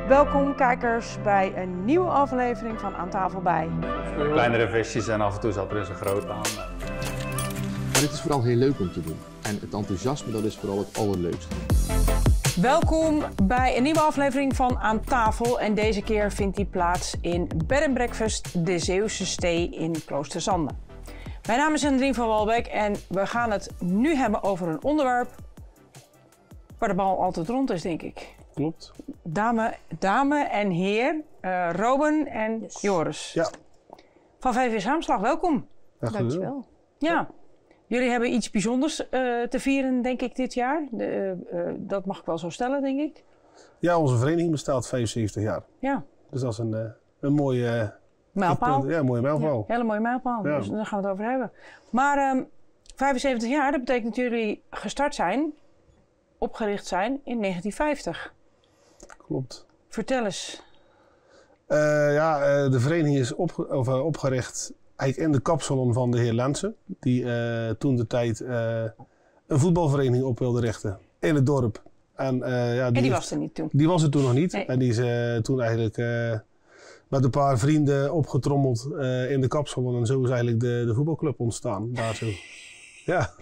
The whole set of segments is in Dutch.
Welkom kijkers bij een nieuwe aflevering van Aan Tafel Bij. Kleinere visjes en af en toe zat er eens een groot aan. Maar het is vooral heel leuk om te doen. En het enthousiasme, dat is vooral het allerleukste. Welkom bij een nieuwe aflevering van Aan Tafel. En deze keer vindt die plaats in Bed and Breakfast De Zeeuwse Stee in Kloosterzande. Mijn naam is Hendrien van Walbeck en we gaan het nu hebben over een onderwerp waar de bal altijd rond is, denk ik. Klopt. Dame en heer, Robin en Joris. Ja. Van VV Saamslag, welkom. Dankjewel. Ja, jullie hebben iets bijzonders te vieren, denk ik, dit jaar. Dat mag ik wel zo stellen, denk ik. Ja, onze vereniging bestaat 75 jaar. Ja. Dus dat is een mooie mijlpaal. Ja, een mooie mijlpaal. Ja, hele mooie mijlpaal, Ja. dus daar gaan we het over hebben. Maar 75 jaar, dat betekent dat jullie gestart zijn, opgericht zijn in 1950. Klopt. Vertel eens. De vereniging is opgericht eigenlijk in de kapsalon van de heer Lensen. Die toen de tijd een voetbalvereniging op wilde richten in het dorp. En die was er niet toen? Die was er toen nog niet. Nee. En die is toen eigenlijk met een paar vrienden opgetrommeld in de kapsalon. En zo is eigenlijk de voetbalclub ontstaan. Daar zo. Ja.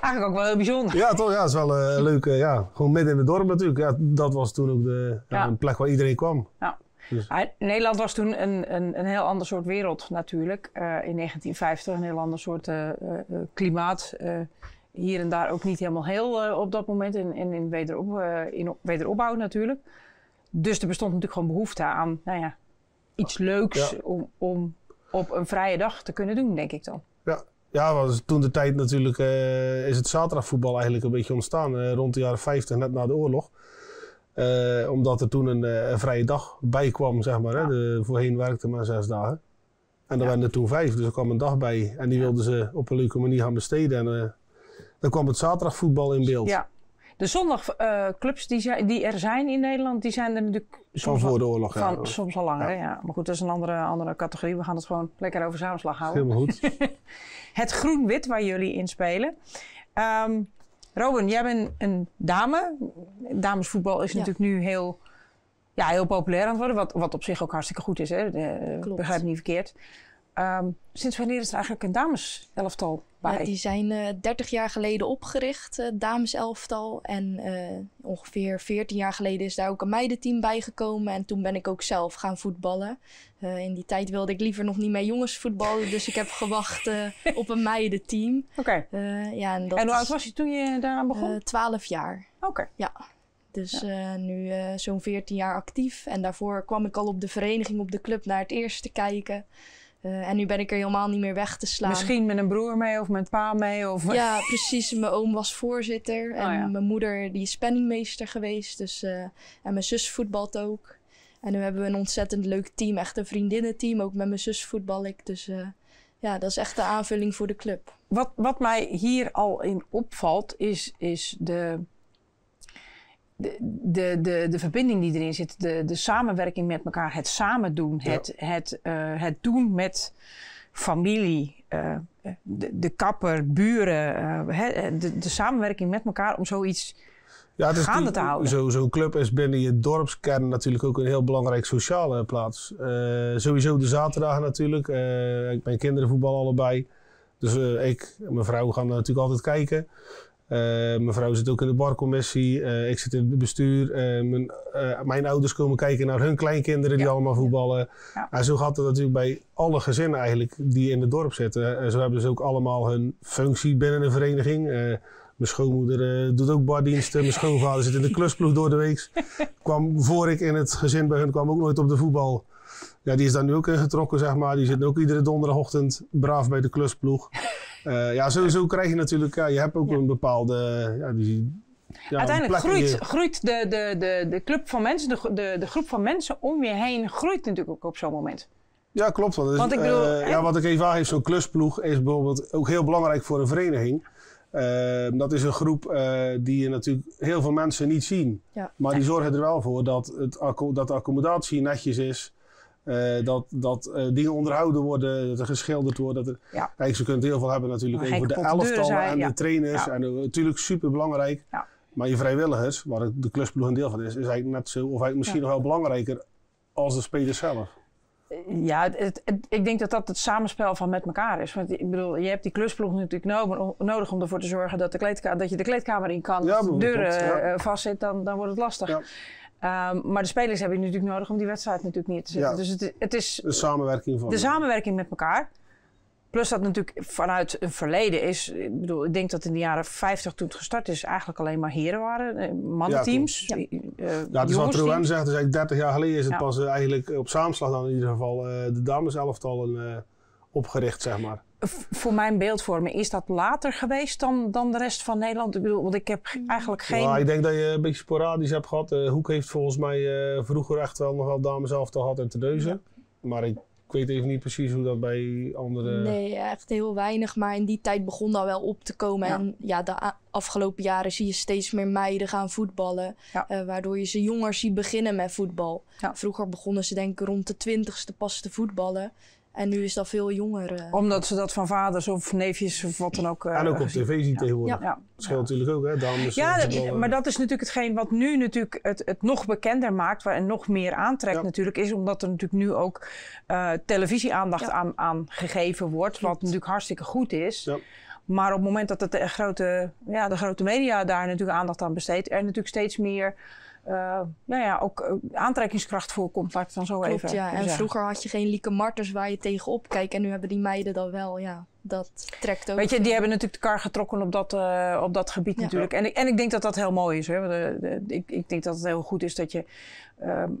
Eigenlijk ook wel heel bijzonder. Ja, toch? Ja, het is wel een leuke, gewoon midden in het dorp natuurlijk. Ja, dat was toen ook een plek waar iedereen kwam. Ja. Dus. Nederland was toen een heel ander soort wereld natuurlijk. In 1950 een heel ander soort klimaat. Hier en daar ook niet helemaal heel op dat moment. In wederopbouw natuurlijk. Dus er bestond natuurlijk gewoon behoefte aan iets leuks om op een vrije dag te kunnen doen, denk ik dan. Ja, was toen de tijd natuurlijk is het zaterdagvoetbal eigenlijk een beetje ontstaan. Rond de jaren 50, net na de oorlog. Omdat er toen een vrije dag bij kwam, zeg maar. Hè. Voorheen werkte men 6 dagen. En er werden er toen 5, dus er kwam een dag bij. En die wilden ze op een leuke manier gaan besteden. En dan kwam het zaterdagvoetbal in beeld. Ja. De zondagclubs die er zijn in Nederland, die zijn er natuurlijk Van voor de oorlog, soms al langer. Ja. Maar goed, dat is een andere categorie. We gaan het gewoon lekker over Saamslag houden. Helemaal goed. Het groen-wit waar jullie in spelen. Robin, jij bent een dame. Damesvoetbal is natuurlijk nu heel populair aan het worden. Wat op zich ook hartstikke goed is. Hè? Begrijp me niet verkeerd. Sinds wanneer is er eigenlijk een dameselftal bij? Ja, die zijn 30 jaar geleden opgericht, het dameselftal. En ongeveer 14 jaar geleden is daar ook een meidenteam bijgekomen. En toen ben ik ook zelf gaan voetballen. In die tijd wilde ik liever nog niet met jongens voetballen. Dus ik heb gewacht op een meidenteam. Oké. En hoe oud was je toen je daaraan begon? 12 jaar. Oké. Ja. Dus nu zo'n 14 jaar actief. En daarvoor kwam ik al op de vereniging, op de club, naar het eerste te kijken. En nu ben ik er helemaal niet meer weg te slaan. Misschien met een broer mee of met pa mee? Of... Ja, precies. Mijn oom was voorzitter. En mijn moeder die is penningmeester geweest. Dus, en mijn zus voetbalt ook. En nu hebben we een ontzettend leuk team. Echt een vriendinnenteam. Ook met mijn zus voetbal ik. Dus dat is echt de aanvulling voor de club. Wat mij hier al in opvalt is de verbinding die erin zit, de samenwerking met elkaar, het samen doen, het doen met familie, de kapper, buren, de samenwerking met elkaar om zoiets gaande te houden. Zo'n club is binnen je dorpskern natuurlijk ook een heel belangrijk sociale plaats. Sowieso de zaterdagen natuurlijk. Mijn kinderen voetballen allebei. Dus ik en mijn vrouw gaan natuurlijk altijd kijken. Mijn vrouw zit ook in de barcommissie, ik zit in het bestuur. Mijn ouders komen kijken naar hun kleinkinderen die allemaal voetballen. Ja. En zo gaat het natuurlijk bij alle gezinnen eigenlijk die in het dorp zitten. Zo hebben ze ook allemaal hun functie binnen de vereniging. Mijn schoonmoeder doet ook bardiensten. Mijn schoonvader zit in de klusploeg door de week. Voor ik in het gezin bij hun kwam ook nooit op de voetbal. Ja, die is daar nu ook in getrokken, zeg maar. Die zit ook iedere donderdagochtend braaf bij de klusploeg. Sowieso krijg je natuurlijk, je hebt ook een bepaalde... Uiteindelijk groeit de club van mensen, de groep van mensen om je heen groeit natuurlijk ook op zo'n moment. Ja, klopt. Want ik bedoel, wat ik even aangeef, zo'n klusploeg is bijvoorbeeld ook heel belangrijk voor een vereniging. Dat is een groep die natuurlijk heel veel mensen niet zien. Ja. Maar die zorgen er wel voor dat de accommodatie netjes is. Dat dingen onderhouden worden, dat er geschilderd wordt. Kijk, ze kunnen heel veel hebben natuurlijk over de elftallen en de trainers. Ja. En natuurlijk super belangrijk. Ja. Maar je vrijwilligers, waar de klusploeg een deel van is eigenlijk net zo, of eigenlijk misschien nog wel belangrijker als de spelers zelf. Ja, ik denk dat dat het samenspel van met elkaar is. Want ik bedoel, je hebt die klusploeg natuurlijk nodig om ervoor te zorgen dat je de kleedkamer in kan. Als de deur vastzit, dan wordt het lastig. Ja. Maar de spelers hebben je natuurlijk nodig om die wedstrijd natuurlijk neer te zetten. Ja. Dus het is de samenwerking van. De samenwerking met elkaar. Plus dat natuurlijk vanuit een verleden is. Ik denk dat in de jaren 50 toen het gestart is eigenlijk alleen maar heren waren. Mannenteams. Ja, het is wat Rowan zegt. Dus eigenlijk 30 jaar geleden is het pas eigenlijk op samenslag dan in ieder geval de dameselftallen opgericht, zeg maar. Voor mijn beeldvorming is dat later geweest dan de rest van Nederland? Ik bedoel, want ik heb eigenlijk geen... Ja, ik denk dat je een beetje sporadisch hebt gehad. Hoek heeft volgens mij vroeger echt wel nog wel dameselftal gehad en Terneuzen. Ja. Maar ik weet even niet precies hoe dat bij andere... Nee, echt heel weinig. Maar in die tijd begon dat wel op te komen. Ja. En ja, de afgelopen jaren zie je steeds meer meiden gaan voetballen. Ja. Waardoor je ze jonger ziet beginnen met voetbal. Ja. Vroeger begonnen ze denk ik rond de 20ste pas te voetballen. En nu is dat veel jonger. Omdat ze dat van vaders of neefjes of wat dan ook... en ook op tv zien tegenwoordig. Dat scheelt natuurlijk ook, hè? Dames, maar dat is natuurlijk hetgeen wat nu natuurlijk het nog bekender maakt... en nog meer aantrekt natuurlijk... is omdat er natuurlijk nu ook televisieaandacht aan gegeven wordt... wat natuurlijk hartstikke goed is... Ja. Maar op het moment dat de grote media daar natuurlijk aandacht aan besteedt... er natuurlijk steeds meer... ook aantrekkingskracht voor komt, laat ik dan zo even ja. En zeggen. Vroeger had je geen Lieke Martens waar je tegenop kijkt. En nu hebben die meiden dat wel, ja. Dat trekt ook. Weet je, die hebben natuurlijk de kar getrokken op dat gebied natuurlijk. En ik denk dat dat heel mooi is. Hè. Ik denk dat het heel goed is dat je...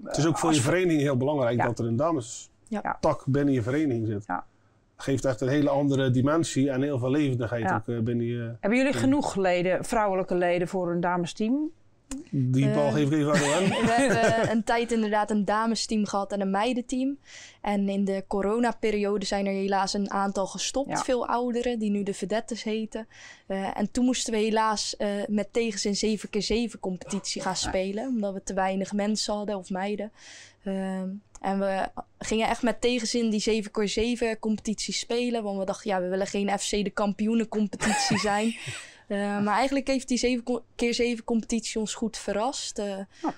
het is ook voor je vereniging heel belangrijk dat er een damestak binnen je vereniging zit. Ja. Geeft echt een hele andere dimensie en heel veel levendigheid ook binnen je... Hebben jullie genoeg vrouwelijke leden voor een damesteam? Die bal geef ik even aan Rowan. We hebben een tijd inderdaad een damesteam gehad en een meidenteam. En in de coronaperiode zijn er helaas een aantal gestopt. Ja. Veel ouderen, die nu de vedettes heten. En toen moesten we helaas met tegenzin 7x7 competitie gaan spelen. Omdat we te weinig mensen hadden of meiden. En we gingen echt met tegenzin die 7x7 competitie spelen. Want we dachten, we willen geen FC de kampioenencompetitie zijn. Maar eigenlijk heeft die 7x7 competitie ons goed verrast.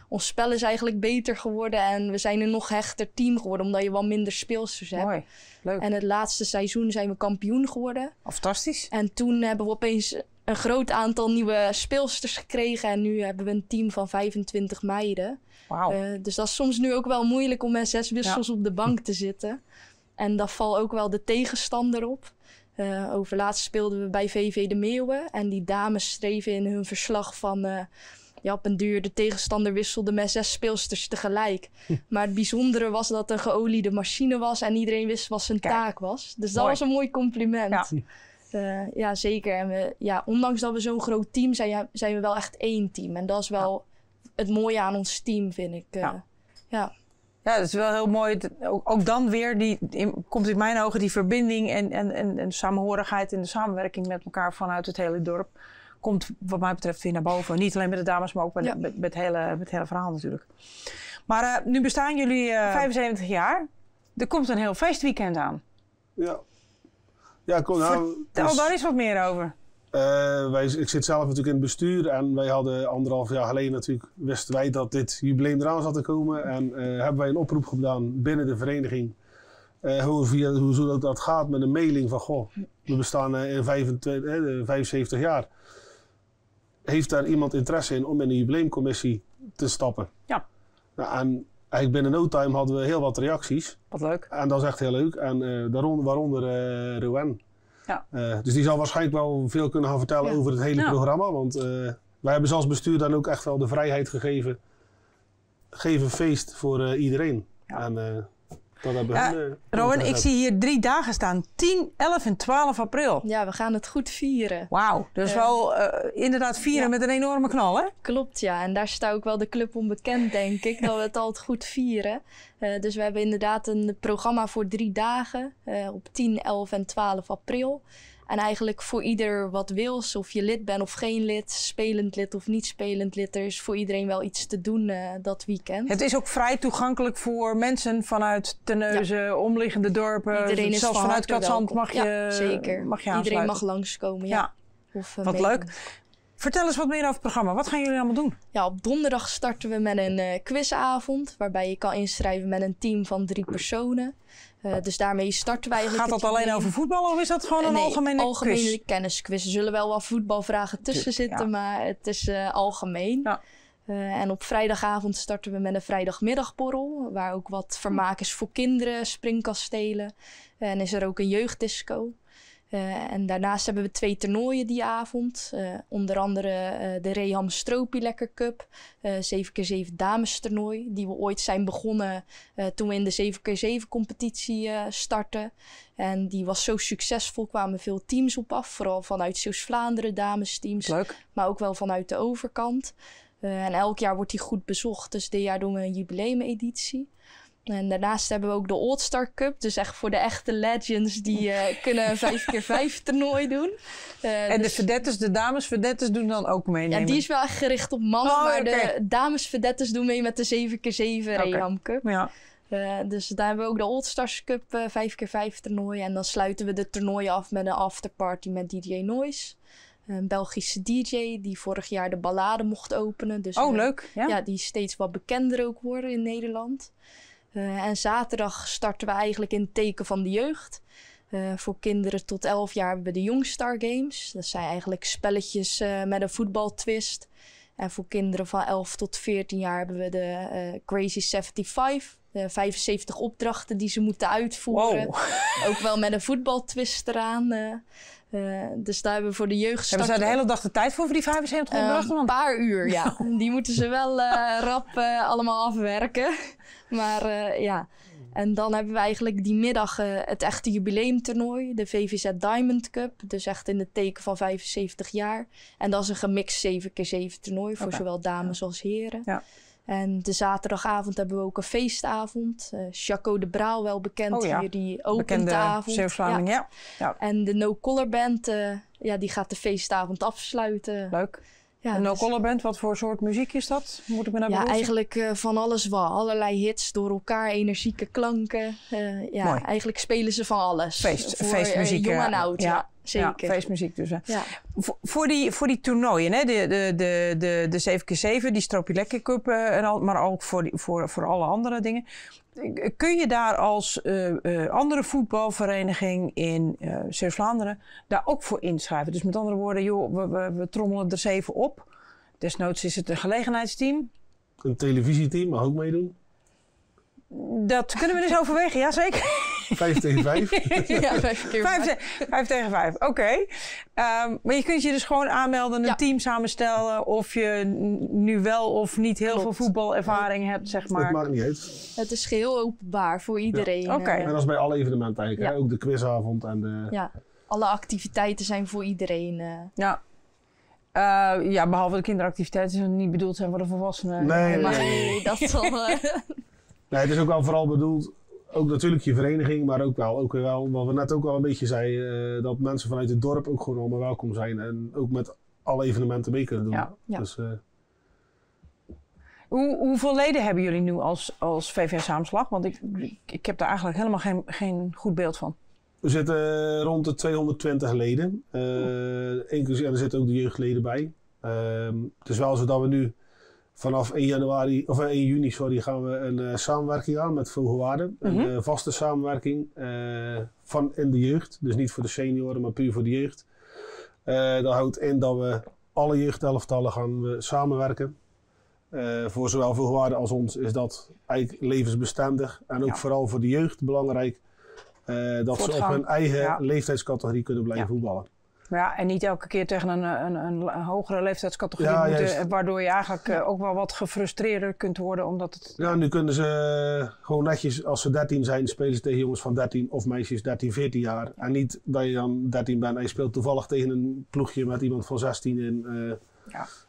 Ons spel is eigenlijk beter geworden en we zijn een nog hechter team geworden, omdat je wel minder speelsters hebt. Mooi, leuk. En het laatste seizoen zijn we kampioen geworden. Fantastisch. En toen hebben we opeens een groot aantal nieuwe speelsters gekregen en nu hebben we een team van 25 meiden. Wauw. Dus dat is soms nu ook wel moeilijk om met 6 wissels op de bank te zitten. En dat valt ook wel de tegenstander op. Overlaatst speelden we bij VV de Meeuwen. En die dames schreven in hun verslag van... op een duur de tegenstander wisselde met 6 speelsters tegelijk. Maar het bijzondere was dat het een geoliede machine was... en iedereen wist wat zijn taak was. Dus dat was een mooi compliment. Ja, zeker. En ondanks dat we zo'n groot team zijn... zijn we wel echt één team. En dat is wel het mooie aan ons team, vind ik. Ja, dat is wel heel mooi. Ook dan weer komt in mijn ogen die verbinding en samenhorigheid en de samenwerking met elkaar vanuit het hele dorp. Komt wat mij betreft weer naar boven. Niet alleen met de dames, maar ook met het hele verhaal natuurlijk. Maar nu bestaan jullie 75 jaar. Er komt een heel feestweekend aan. Ja, kom nou. Vertel daar eens wat meer over. Ik zit zelf natuurlijk in het bestuur en wij hadden 1,5 jaar geleden natuurlijk, wisten wij dat dit jubileum eraan zat te komen. En hebben wij een oproep gedaan binnen de vereniging. Hoe dat gaat met een mailing van, we bestaan in 75 jaar. Heeft daar iemand interesse in om in de jubileumcommissie te stappen? Ja. Nou, en eigenlijk binnen no time hadden we heel wat reacties. Wat leuk. En dat is echt heel leuk. En waaronder Rowan. Ja. Dus die zal waarschijnlijk wel veel kunnen gaan vertellen over het hele programma. Want wij hebben als bestuur dan ook echt wel de vrijheid gegeven. Geef een feest voor iedereen. Ja. En dat hebben Rowan, ik zie hier 3 dagen staan. 10, 11 en 12 april. Ja, we gaan het goed vieren. Wauw, dus wel inderdaad vieren met een enorme knal, hè? Klopt, ja. En daar staat ook wel de club onbekend, denk ik. Dat we het altijd goed vieren. Dus we hebben inderdaad een programma voor 3 dagen. Op 10, 11 en 12 april. En eigenlijk voor ieder wat wils, of je lid bent of geen lid, spelend lid of niet spelend lid. Er is voor iedereen wel iets te doen dat weekend. Het is ook vrij toegankelijk voor mensen vanuit Terneuzen, omliggende dorpen. Iedereen is zelfs van vanuit Katzand mag je zeker. Mag je iedereen mag langskomen, ja. Of wat leuk. Vertel eens wat meer over het programma. Wat gaan jullie allemaal doen? Ja, op donderdag starten we met een quizavond. Waarbij je kan inschrijven met een team van 3 personen. Dus daarmee starten wij eigenlijk. Gaat dat alleen over voetbal of is dat gewoon een algemene quiz? Kennisquiz. Er zullen wel wat voetbalvragen tussen zitten, maar het is algemeen. Ja. En op vrijdagavond starten we met een vrijdagmiddagborrel. Waar ook wat vermaak is voor kinderen, springkastelen. En is er ook een jeugddisco. En daarnaast hebben we 2 toernooien die avond. Onder andere de Reham Stroopie Cup. 7x7 dames toernooi. Die we ooit zijn begonnen toen we in de 7x7 competitie startten. En die was zo succesvol. Kwamen veel teams op af. Vooral vanuit Zeeuws-Vlaanderen damesteams. Leuk. Maar ook wel vanuit de overkant. En elk jaar wordt die goed bezocht. Dus dit jaar doen we een jubileumeditie. En daarnaast hebben we ook de All-Star Cup. Dus echt voor de echte legends die kunnen een 5x5 toernooi doen. En dus de vedettes, de dames vedettes doen dan ook mee? Ja, die is wel echt gericht op mannen. Maar de dames vedettes doen mee met de 7x7 Reham Cup. Ja. Dus daar hebben we ook de All-Stars Cup 5x5 toernooi. En dan sluiten we de toernooien af met een afterparty met DJ Noise. Een Belgische DJ die vorig jaar de Ballade mocht openen. Dus, leuk. Ja, die steeds wat bekender ook worden in Nederland. En zaterdag starten we eigenlijk in het teken van de jeugd. Voor kinderen tot 11 jaar hebben we de Youngstar Games. Dat zijn eigenlijk spelletjes met een voetbaltwist. En voor kinderen van 11 tot 14 jaar hebben we de Crazy 75. De 75 opdrachten die ze moeten uitvoeren. Wow. Ook wel met een voetbaltwist eraan. Dus daar hebben we voor de jeugd starten. Hebben ze de hele dag de tijd voor die 75 opdrachten? Een paar uur, ja. Die moeten ze wel rap allemaal afwerken. Maar ja, en dan hebben we eigenlijk die middag het echte jubileumtoernooi. De VVZ Diamond Cup. Dus echt in het teken van 75 jaar. En dat is een gemixt 7x7 toernooi voor zowel dames als heren. Ja. En de zaterdagavond hebben we ook een feestavond. Jaco de Braal, wel bekend hier, die opent de avond. Zeeuws-Vlaming, ja. En de No Collar Band, die gaat de feestavond afsluiten. Leuk. Ja, een No Collar Band, wat voor soort muziek is dat? Moet ik me naar bedoelen? Eigenlijk van alles wat. Allerlei hits door elkaar, energieke klanken. Eigenlijk spelen ze van alles. Feestmuziek. Jong en oud, ja. Zeker. Ja, feestmuziek dus. Ja. Voor die toernooien, hè? De 7x7, die Stroopie Cup, maar ook voor alle andere dingen. Kun je daar als andere voetbalvereniging in Zeeuws-Vlaanderen daar ook voor inschrijven? Dus met andere woorden, we trommelen er 7 op. Desnoods is het een gelegenheidsteam. Een televisieteam mag ook meedoen. Dat kunnen we dus overwegen, ja zeker. 5 tegen 5. Ja, 5 keer 5 tegen 5, oké. Maar je kunt je dus gewoon aanmelden, een team samenstellen of je nu wel of niet heel veel voetbalervaring hebt, zeg maar. Dat maakt niet uit. Het is geheel openbaar voor iedereen. Ja. En dat is bij alle evenementen eigenlijk. Hè? Ook de quizavond en de... Ja, alle activiteiten zijn voor iedereen. Ja, behalve de kinderactiviteiten die niet bedoeld zijn voor de volwassenen. Nee, dat zal... Nee, het is ook wel vooral bedoeld, ook natuurlijk je vereniging, maar ook wel wat we net ook al een beetje zeiden, dat mensen vanuit het dorp ook gewoon allemaal welkom zijn en ook met alle evenementen mee kunnen doen. Ja. Dus, hoeveel leden hebben jullie nu als VV Saamslag? Want ik heb daar eigenlijk helemaal geen goed beeld van. We zitten rond de 220 leden. Inclusief, en er zitten ook de jeugdleden bij. Het is wel zo dat we nu vanaf 1 juni gaan we een samenwerking aan met Vogelwaarde. Een vaste samenwerking van in de jeugd. Dus niet voor de senioren, maar puur voor de jeugd. Dat houdt in dat we alle jeugdelftallen gaan samenwerken. Voor zowel Vogelwaarde als ons is dat eigenlijk levensbestendig. En ook vooral voor de jeugd belangrijk. Dat ze op hun eigen leeftijdscategorie kunnen blijven voetballen. Ja, en niet elke keer tegen een hogere leeftijdscategorie moeten, waardoor je eigenlijk ook wel wat gefrustreerder kunt worden. Omdat het... Ja, nu kunnen ze gewoon netjes, als ze 13 zijn, spelen ze tegen jongens van 13 of meisjes 13, 14 jaar. En niet dat je dan 13 bent en je speelt toevallig tegen een ploegje met iemand van 16 in.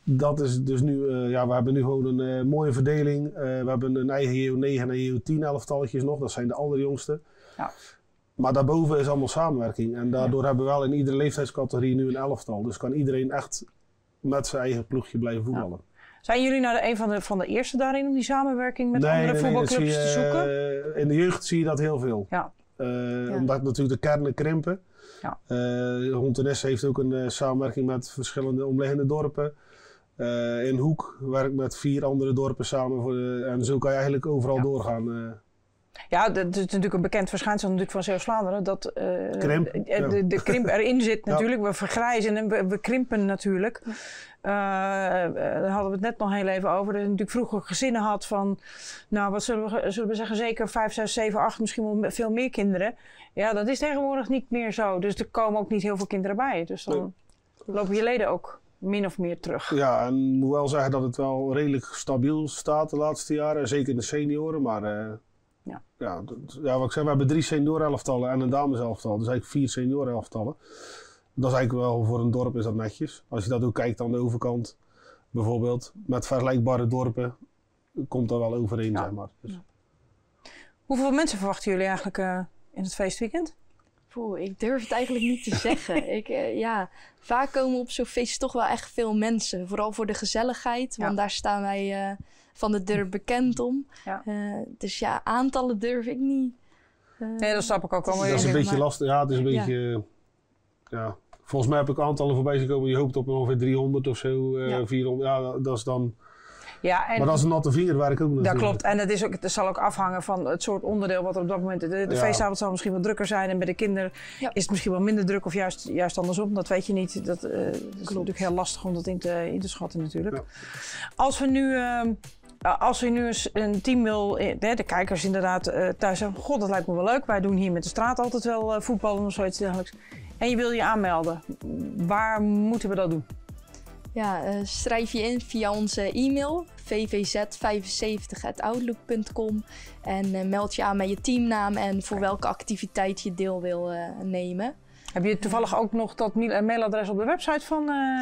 Dat is dus nu, we hebben nu gewoon een mooie verdeling. We hebben een eigen JO9 en een JO10 elftalletjes nog, dat zijn de allerjongste. Ja. Maar daarboven is allemaal samenwerking. En daardoor hebben we wel in iedere leeftijdscategorie nu een elftal. Dus kan iedereen echt met zijn eigen ploegje blijven voetballen. Ja. Zijn jullie nou een van de eerste daarin om die samenwerking met andere voetbalclubs te zoeken? In de jeugd zie je dat heel veel. Ja. Omdat natuurlijk de kernen krimpen. Ja. Hontenesse heeft ook een samenwerking met verschillende omliggende dorpen. In Hoek werkt met 4 andere dorpen samen. En zo kan je eigenlijk overal doorgaan. Ja, dat is natuurlijk een bekend verschijnsel natuurlijk van Zeeuws-Vlaanderen. Dat de krimp erin zit natuurlijk. We vergrijzen en we krimpen natuurlijk. Daar hadden we het net nog heel even over. Dat je natuurlijk vroeger gezinnen had van... Nou, wat zullen we zeggen? Zeker 5, 6, 7, 8, misschien wel veel meer kinderen. Ja, dat is tegenwoordig niet meer zo. Dus er komen ook niet heel veel kinderen bij. Dus dan lopen je leden ook min of meer terug. Ja, en ik moet wel zeggen dat het wel redelijk stabiel staat de laatste jaren. Zeker in de senioren, maar... wat ik zei, we hebben 3 seniorenelftallen en een dameselftal. Dus eigenlijk 4 seniorenelftallen. Dat is eigenlijk wel, voor een dorp is dat netjes. Als je dat ook kijkt aan de overkant, bijvoorbeeld, met vergelijkbare dorpen, komt dat wel overeen, zeg maar. Dus. Ja. Hoeveel mensen verwachten jullie eigenlijk in het feestweekend? Ik durf het eigenlijk niet te zeggen. Vaak komen op zo'n feest toch wel echt veel mensen. Vooral voor de gezelligheid, want daar staan wij... van de deur bekend om. Ja. Dus ja, aantallen durf ik niet. Nee, dat snap ik ook wel. Dat is een beetje lastig. Ja, het is een beetje... Ja. Volgens mij heb ik aantallen voorbij gekomen. Je hoopt op ongeveer 300 of zo, 400. Ja, dat is dan... Ja, en maar dat is een natte vingerwerk ook natuurlijk. Dat klopt. En het zal ook afhangen van het soort onderdeel wat er op dat moment... De feestavond zal misschien wat drukker zijn. En bij de kinderen is het misschien wel minder druk of juist andersom. Dat weet je niet. Dat is natuurlijk heel lastig om dat in te schatten natuurlijk. Ja. Als we nu eens een team wil, de kijkers inderdaad thuis hebben. God, dat lijkt me wel leuk. Wij doen hier met de straat altijd wel voetballen of zoiets dergelijks. En je wil je aanmelden. Waar moeten we dat doen? Ja, schrijf je in via onze e-mail vvz75@outlook.com en meld je aan met je teamnaam en voor welke activiteit je deel wil nemen. Heb je toevallig ook nog dat mailadres op de website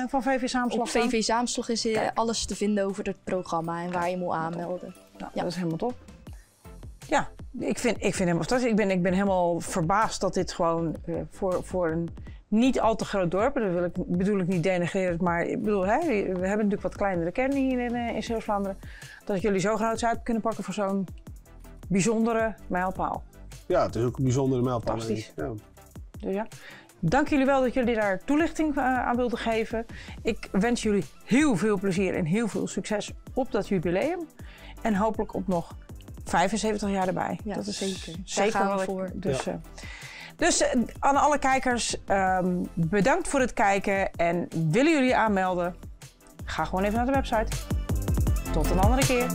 van VV Zaamslag? Op VV Zaamslag is alles te vinden over het programma en waar je moet aanmelden. Ja, dat is helemaal top. Ja, ik vind helemaal fantastisch. Ik ben helemaal verbaasd dat dit gewoon voor een niet al te groot dorp, dat bedoel ik niet denigrerend, maar ik bedoel, we hebben natuurlijk wat kleinere kernen hier in Zeeuws-Vlaanderen, dat jullie zo groot uit kunnen pakken voor zo'n bijzondere mijlpaal. Ja, het is ook een bijzondere mijlpaal. Fantastisch. Ja. Dus ja. Dank jullie wel dat jullie daar toelichting aan wilden geven. Ik wens jullie heel veel plezier en heel veel succes op dat jubileum. En hopelijk op nog 75 jaar erbij. Ja, dat is zeker gaan we voor. Dus aan alle kijkers, bedankt voor het kijken. En willen jullie aanmelden? Ga gewoon even naar de website. Tot een andere keer.